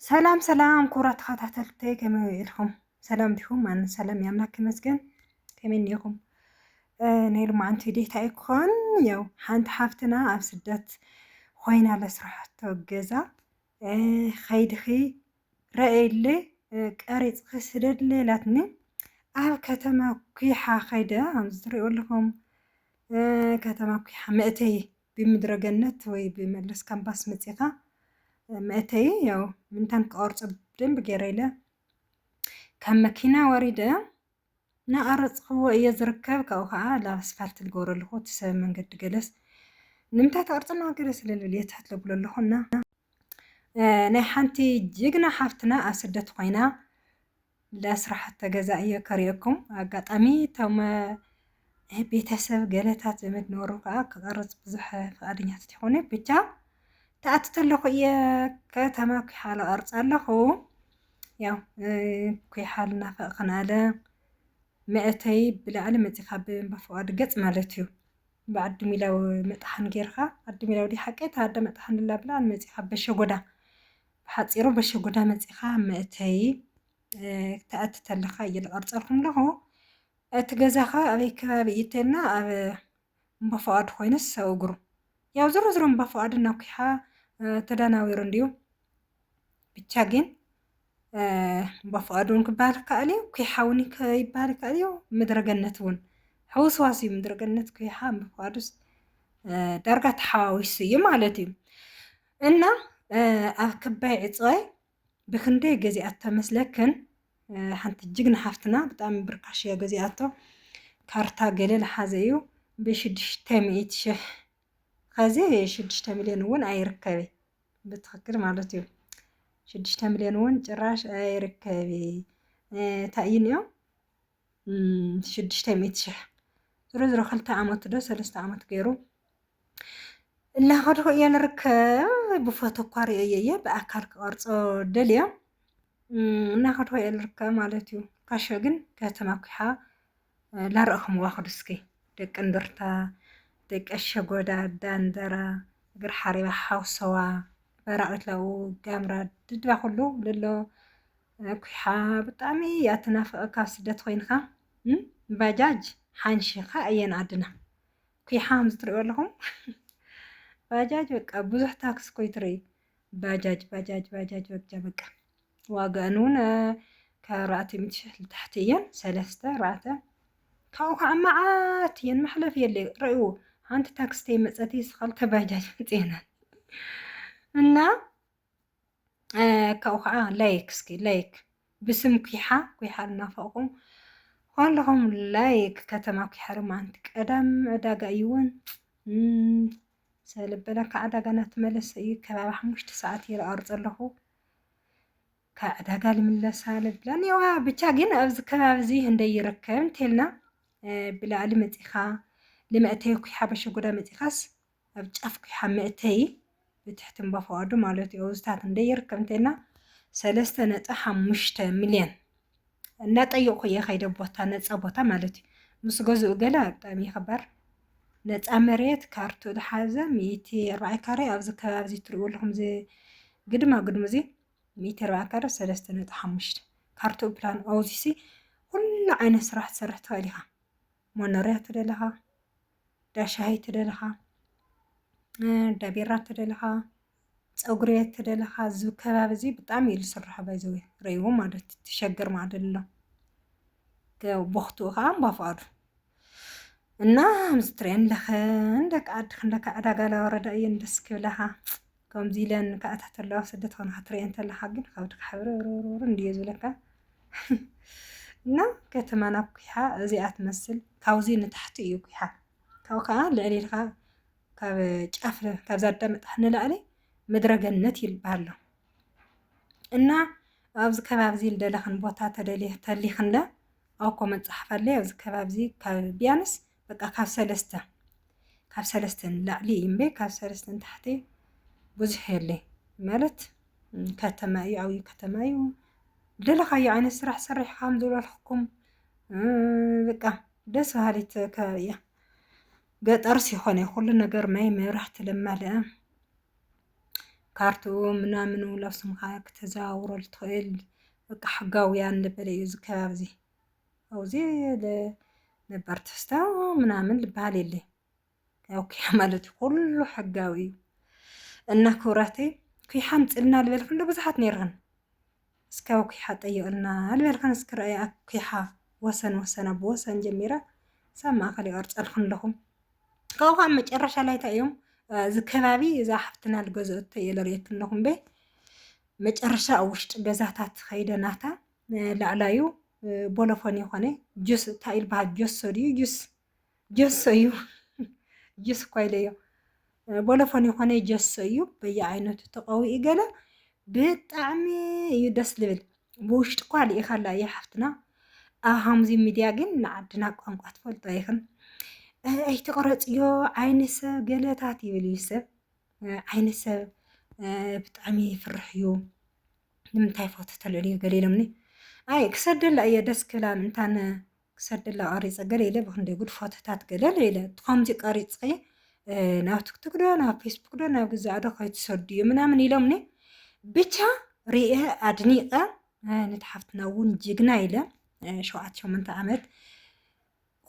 سلام سلام كرة خاتاتلتي كما إلكم سلام ديكم أنا سلام يا أملاك مسجن كمين يكم نيل ما أنت دي تايكون يو حنت حافتنا أبسدت خوينا لسرح توجزا خيدخي رأيلي قريت خسرت لي لاتني كتما كيحة خيدة أمزري أقول لكم كتما كيحة مئتي بمدرجنت وي بمجلس كامباس متيقة مأتي يو من تنك أرز بدن بجريلة كم مكينة واردة نأرز هو يزركب كأوها على أسفلت الجور اللي هو تسمى من قد جلس نمتى أرزنا جلس للوليت حتى لو اللي هنا نحنتي جيجنا حفتنا أسدت قينا لأسرح التجزائية كريكم قد أمي توما بيتسب جلتات زمد نوروكا كأرز بزح فقدني تتحوني بيتا تأتتلخ إيا كتما كي حال أرز اللخو يو كي حال نافق خنالا مئتي بلا علم تخبين بفواد قط مالتيو بعد ميلاو متحن غيرها بعد ميلاو دي حكيت هذا متحن الله بلا علم تخب بشغدا بحصيرو بشغدا متخا مئتي تأتتلخ إيا الأرز لكم لهو تجزاها أبي كبابي يتلنا أبي بفواد خوينس سوقرو ያው ዝሮ ዝሮ በፈዋድና ኩሓ ተዳናዊሩ እንዲዩ ብቻ ግን በፈዋዱን ክባል ካሊው ኩሓውን ከይባል ካሊው ምድረገነት ውን ሕውስዋሲ ምድረገነት ኩሓ በፈዋዱስ ዳርጋ ተሓዋዊስ እዩ ማለት እዩ እና ኣብ ክባይ ዕፅዋይ ብክንደይ ገዚኣቶ መስለክን ሓንቲ ጅግና ሓፍትና ብጣዕሚ ብርካሽ እያ ገዚኣቶ ካርታ ገለ ዝሓዘ እዩ ብ600,000 خازي 6 مليون ون أيركبي بتفكر مالتيو 6 مليون ون جراش أيركبي تأيين يوم 600,000 زرو خلت عمت ده 3 عمت غيرو لا خدو يلركب بفوتو قاري اييه بأكل قرص دليا ناخدو يلركب مالتيو كاشو ግን ከተማኩሓ ላርአኹም ዋخد እስኪ ደቅ እንደርታ ደቀሸ ጎዳ ዳንደራ እግር ሓሪባ ሓውሰዋ በራቅት ለው ጋምራ ድድባ ኩሉ ልሎ ኩሓ ብጣዕሚ ያትናፍቐካ ስደት ኮይንካ ባጃጅ ሓንሺኻ እየን ኣድና ኩሓ ምዝትሪኦ ኣለኹም ባጃጅ በቃ ብዙሕ ታክስ ኮይትርኢ ባጃጅ ባጃጅ ባጃጅ በቃ ዋጋን ውን ካብ 400,000 لتحت እየን 3 ካው ከዓ መዓት እየን መሕለፍ የለ ርእዩ አንተ ታክስቴ መጸቲ ስኸልተ ባጃጅ መጽየና እና ካውኻ ላይክ እስኪ ላይክ بسم ኩሓ ልናፈቕኩም ኮንለኹም ላይክ ከተማ ኩሓ ማንት ቀዳም ዕዳጋ እዩውን ሰለበለ ከዕዳጋ ናትመለስ እዩ ከባቢ 5 ሰዓት ይርአር ዘለኹ ከዕዳጋ ልምለሳ ልብላን ያው ብቻ ግን ኣብዚ ከባቢ እዚ እንደይርከብ እንተልና ብላዕሊ መጺኻ لمأتي كحة بشجرة متخص أبجاف كحة مأتي بتحتم بفوادو مالتي أوزتات ندير كمتنا 3.5 مليون نتأيو خيا خير بوتا نتصبوتا مالتي نص جزء جلا تامي خبر نتأمريت كارتو دحازة 140 كاري أبز كابزي تقول لهم زي قدما زي 140 كاري 3.5 كارتو بلان أوزيسي كل عين سرحت عليها منوريات لها داشاي تدلها دابيرات تدلها صغريت تدلها زو كبابزي بጣም ይልስራح ባይዘው ረይው ማለት ተሸገር ማደለ ከቦክቱ ካም ባፋዱ እና ምስትሬን ለኸ እንደቃ አዳጋ ለወረዳ እንደስክ ብለሃ ከምዚለን ካታተላው ስደት ሆነ ትሬን ተለሃ ግን ካብድክ ሕብረ እንዲየዙለካ እና ከተማና ኩሓ እዚኣት መስል ካውዚ ንታሕቲ እዩ ኩሓ ካውካ ለሌልካ ካብ ጫፍ ካብ ዛዳመጥ ንላዕሊ ምድረገነት ይልባሎ እና ኣብዚ ከባቢ ዚ ልደለኽን ቦታ ተሊኽንለ ኣብ ኮመንት ጻሕፋለ ኣብዚ ከባቢ ዚ ካብ ቢያንስ በቃ ካብ 3 ንላዕሊ እምበ ካብ 3 ንታሕቲ ብዙሕ የለ ማለት ከተማ እዩ ዓብይ ከተማ እዩ ልደለኻዮ ዓይነት ስራሕ ሰሪሕካ ከም ዝብለልኩም በቃ ደስ በሃሊት ከባቢ እያ ገጠር ሲሆን ሁሉ ነገር ማይ መብራህቲ ለማለ ካርቱም ምናምኑ ለብስምካ ክትዘዋውረሉ ትኽእል በቃ ሕጋውያን ልበለ እዩ እዚ ከባቢ እዚ ኣብዚ ነባር ተስታ ምናምን ልበሃል የለ ያው ኪያ ማለት ኩሉ ሕጋዊ እዩ እና ክብራተይ ኩሓ ምፅልና ልበልክን ብዙሓት ነይርክን እስካብ ኩሓ ጠየቕልና ልበልክን እስክረአይ ኩሓ ወሰን ወሰን ኣብ ወሰን ጀሚረ ሳብ ማእኸል ይቐርፀልክን ኣለኹም ካብኡ ከዓ መጨረሻ ላይ እንታይ እዮም እዚ ከባቢ እዛ ሓፍትና ዝገዝአቶ እየ ዘርእየክን ኣለኹም በ መጨረሻ ኣብ ውሽጢ ገዛታት ከይደ ናታ ላዕላዩ ቦሎፎን ይኾነ ጁስ እንታይ ይልበሃል ጆሶ ድዩ ጆሶ እዩ ጁስ እኳ ኢለዮ ቦሎፎን ይኾነ ጀሶ እዩ በየዓይነቱ ተቐዊኡ ገለ ብጣዕሚ እዩ ደስ ዝብል ብውሽጢ እኳ ልኢኻ ኣላ እያ ሓፍትና ኣብ ሃምዚ ሚድያ ግን ንዓድና ቋንቋ ትፈልጦ ይኽን ኣይተቐረፅዮ ዓይነ ሰብ ገለታት ይብል እዩ ሰብ ዓይነ ሰብ ብጣዕሚ ይፍርሕ እዩ ንምንታይ ፎቶ ተልዕልዮ ገለ ኢሎምኒ ኣይ ክሰደላ እየ ደስ ክብላ ምንታነ ክሰደላ ቀሪፀ ገለ ኢለ ብክንደይ ጉድ ፎቶታት ገለ ኢለ ከምዚ ቀሪፀ ናብ ቲክቶክ ዶ ናብ ፌስቡክ ዶ ናብ ግዛዕ ዶ ከይትሰድዩ ምናምን ኢሎምኒ ብቻ ርአ ኣድኒቐ ነቲ ሓፍትና እውን ጅግና ኢለ 7-8 ዓመት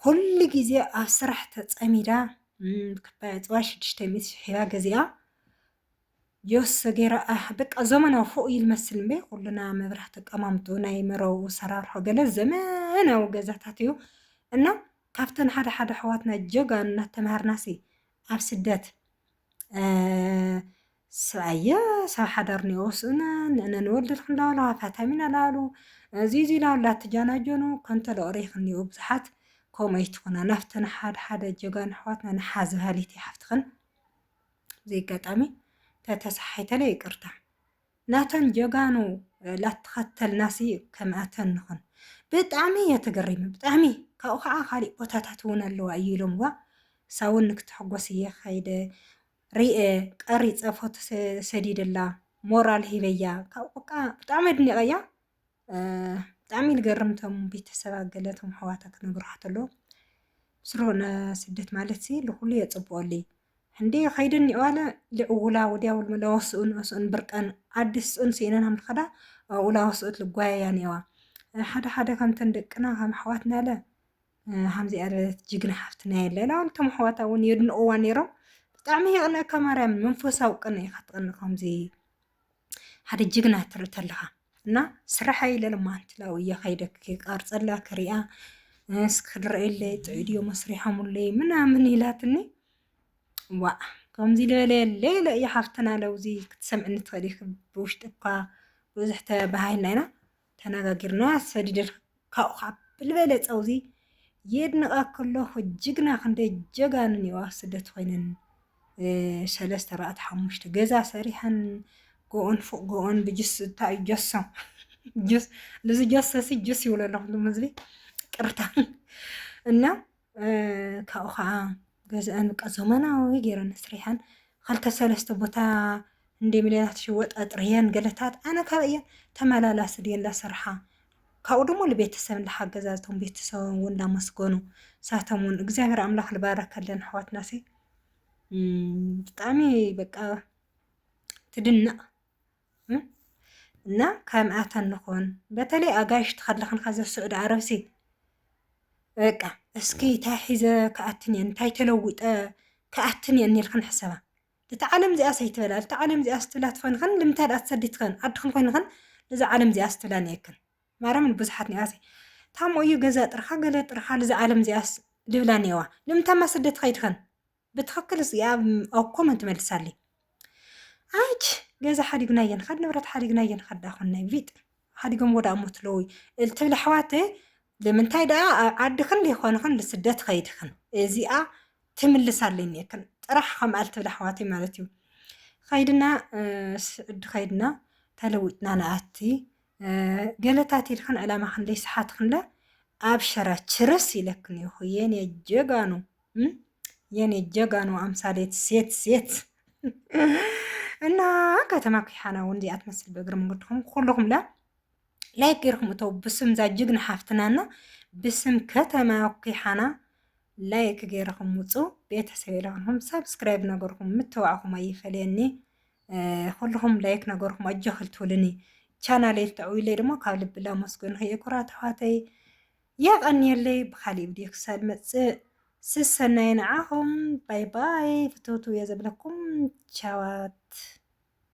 ኩሉ ግዜ ኣብ ስራሕ ተፀሚዳ ክባይ ፅዋ 600 ሒባ ገዚኣ ጆስ ገይራ በቃ ዘመናዊ ፎቅ ይልመስል እምበ ኩሉና መብራህቲ ተቀማምጡ ናይ መረቡ ሰራርሖ ገለ ዘመናዊ ገዛታት እዩ እና ካብተን ሓደ ሓደ ኣሕዋትና ጀጋኑ እናተምሃርናሲ ኣብ ስደት ሰብኣየ ሰብ ሓዳር ንወስኡና ንእነ ንወልድ ክንዳውላ ፋታሚና ላሉ እዚ ላውላ ተጃናጀኑ ከንተ ለቕሪ ክኒኡ ብዙሓት ከምኡ ይትኹና ናፍተን ሓደ ሓደ ጀጋኑ ኣሕዋትና ንሓዝ ባህሊት ይሓፍትኽን ዘይጋጣሚ ተተሳሓይተለ ይቅርታ ናተን ጀጋኑ ላትኸተልናሲ ከምኣተን ንኹን ብጣዕሚ እየ ተገሪመ ብጣዕሚ ካብኡ ከዓ ካሊእ ቦታታት እውን ኣለዋ እዩ ኢሎምዋ ሳውን ንክትሐጎስ እየ ከይደ ርአ ቀሪፀ ፎቶ ሰዲደላ ሞራል ሂበያ ካብኡ በቃ ብጣዕሚ ኣድኒቐያ ብጣዕሚ ዝገርምቶም ቤተሰብ ገለቶም ኣሕዋታ ክነግርካ ተሎ ስሮነ ስደት ማለት ሲ ልኩሉ የፅብቀሉ ሕንዲ ከይደኒ ዋለ ልዕውላ ወዲያው ለወስኡን ወስኡን ብርቀን ዓዲስ ፅን ሲእነን ምልኸዳ ውላ ወስኡት ልጓያያ ኔዋ ሓደ ሓደ ከምተን ደቅና ከም ኣሕዋትና ለ ሃምዚ ኣለት ጅግና ሓፍትና የለ ላውልቶም ኣሕዋታ እውን የድንቕዋ ነይሮም ብጣዕሚ ይቕንአካ ማርያም መንፈሳዊ ቅን ኢኻ ትቕንእ ከምዚ ሓደ ጅግና ትርኢ ተለኻ እና ስራሐይ ለለማንቲ ላው እየ ከይደ ክቀርፀላ ክሪኣ እስክድረአየለይ ጥዕድዮ መስሪሖሙለይ ምናምን ኢላትኒ ዋ ከምዚ ልበለ ሌለ እያ ሓፍትና ለውዚ ክትሰምዕኒ ትኽእል ኢኽ ብውሽጢ እኳ ብዙሕ ተባሂልና ኢና ተነጋጊርና ሰዲደል ካብኡ ከዓ ብልበለፀ ውዚ የድንቐ ከለኹ ጅግና ክንደይ ጀጋኑ ኔዋ ስደት ኮይነን 3-4-5 ገዛ ሰሪሐን ጎኦን ፎቅ ጎኦን ብጅስ እንታይ ጀሶ ጁስ ለዚ ጀሰሲ ጁስ ይውለ ኣለኹ ዝምዝሊ ቅርታ እና ካብኡ ከዓ ገዛአን በቃ ዘመናዊ ገይረን ስሪሐን 2-3 ቦታ እንደ ሚልዮናት ሽወጥ ኣጥርየን ገለታት ኣነ ካብ እየን ተመላላስ ድየላ ሰርሓ ካብኡ ደሞ ለቤተሰብ ለሓገዛቶም ቤተሰብ እውን እንዳመስገኑ ሳቶም እውን እግዚአብሔር ኣምላኽ ልባረከለን ኣሕዋትናሲ ብጣዕሚ በቃ ትድነቕ እና ከምኣተን ንኾን በተለይ ኣጋይሽ ትኸለኽን ከዘ ስዑድ ዓረብሲ በቃ እስኪ እንታይ ሒዘ ከኣትንየ እንታይ ተለዊጠ ከኣትንየ ኒልክን ሕሰባ እቲ ዓለም እዚኣ ሰይትበላ እቲ ዓለም እዚኣ ስትብላ ትኾንክን ልምንታይ ዳ ትሰዲትክን ዓድክን ኮይንክን ነዚ ዓለም እዚኣ ስትብላ ኒየክን ማርያም ብዙሓት ኒኣሲ ታሞ እዩ ገዛ ጥርኻ ገለ ጥርኻ ነዚ ዓለም እዚኣ ልብላ ኒዋ ልምንታማ ስደት ከይድክን ብትኽክል ኣብ ኮመንት መልሳሊ ኣጅ ገዛ ሓዲግና የንኸድ ንብረት ሓዲግና የንኸድ ዳኹናይ ቪጥ ሓዲጎም ወዳ እሞትለዊ እልትብል ኣሕዋተ ንምንታይ ደኣ ዓድክን ዘይኮንክን ልስደት ከይድክን እዚኣ ትምልሳለኒ የክን ጥራሕ ከምኣ ልትብል ኣሕዋተይ ማለት እዩ ከይድና ስዕዲ ከይድና ተለዊጥና ንኣቲ ገለታት ኢልክን ዕላማ ክንደይ ሰሓትክንለ ኣብ ሸራ ችርስ ኢለክን ይኹ የኔ ጀጋኑ ኣምሳሌት ሴት እና ከተማ ኩሓና እውን እዚኣ ትመስል ብእግሪ መንገድኩም ኩልኩም ላ ላይክ ገይርኩም እተው ብስም ዛ ጅግና ሓፍትናና ብስም ከተማ ኩሓና ላይክ ገይርኩም ውፁ ቤተሰብ ኢልኩም ሰብስክራይብ ነገርኩም ምትዋዕኩም ኣይፈልየኒ كلهم لايك نجاركم أجهل تولني channel تعويلي دمو كالب لا مسكن هي كرات حواتي يا غني اللي بخالي بديك سالمت سسنا ينعهم باي باي فتوتو يا زبلكم تشاوات